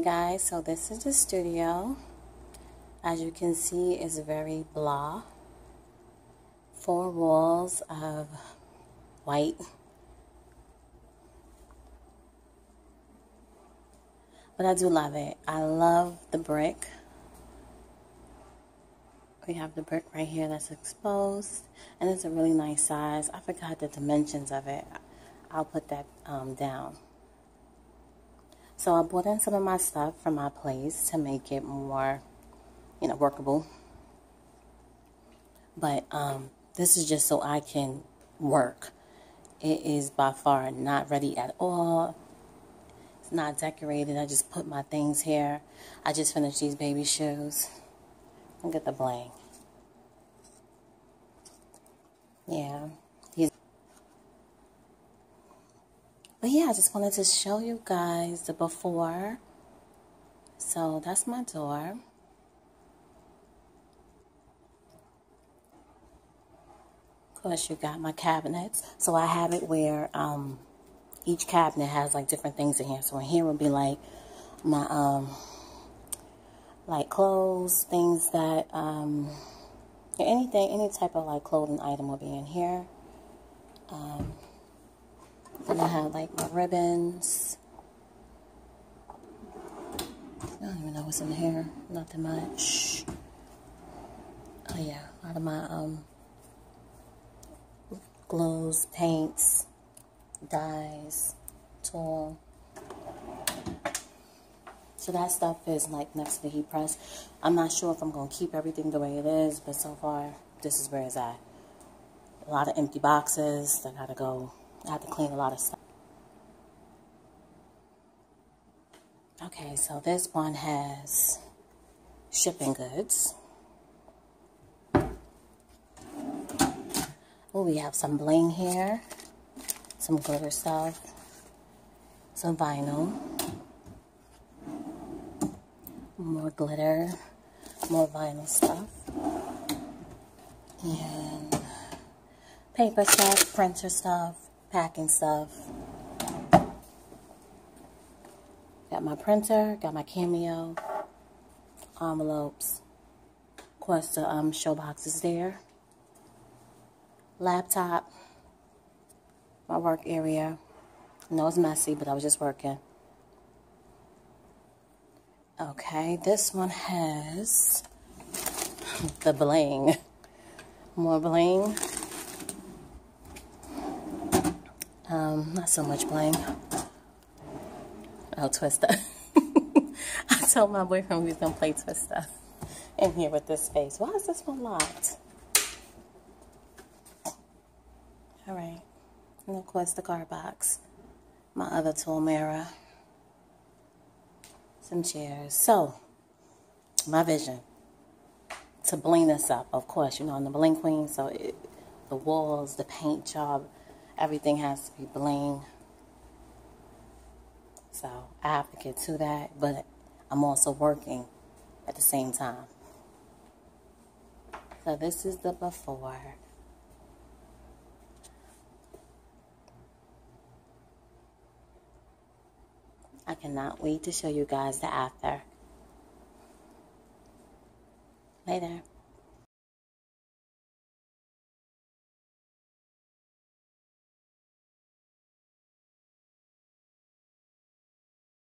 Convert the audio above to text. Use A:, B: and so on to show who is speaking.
A: guys, so this is the studio. As you can see, it's very blah. 4 walls of white. But I do love it. I love the brick. We have the brick right here that's exposed, and it's a really nice size. I forgot the dimensions of it. I'll put that down. So I brought in some of my stuff from my place to make it more, workable. But this is just so I can work. It is by far not ready at all. It's not decorated. I just put my things here. I just finished these baby shoes. Look at the bling. Yeah. But yeah, I just wanted to show you guys the before. So that's my door. Of course, you got my cabinets. So I have it where each cabinet has like different things in here. So in here would be like my like clothes, things that any type of like clothing item will be in here. Then I have like my ribbons. I don't even know what's in here. Nothing much. Oh yeah, a lot of my glues, paints, dyes, tool. So that stuff is like next to the heat press. I'm not sure if I'm going to keep everything the way it is, but so far, this is where it's at. A lot of empty boxes that gotta go. I have to clean a lot of stuff. Okay, so this one has shipping goods. Oh, we have some bling here, some glitter stuff, some vinyl. More glitter, more vinyl stuff, and paper stuff, printer stuff, packing stuff. Got my printer, got my Cameo, envelopes, of course the show boxes there, laptop, my work area. I know it's messy, but I was just working. Okay, this one has the bling. More bling. Not so much bling. Oh, Twister. I told my boyfriend we was going to play Twister in here with this space. Why is this one locked? Alright. And of course the card box. My other tool mirror. Some chairs. So, my vision. To bling this up. Of course, I'm the bling queen. So, the walls, the paint job, everything has to be bling. So, I have to get to that. But I'm also working at the same time. So, this is the before. I cannot wait to show you guys the after. Later.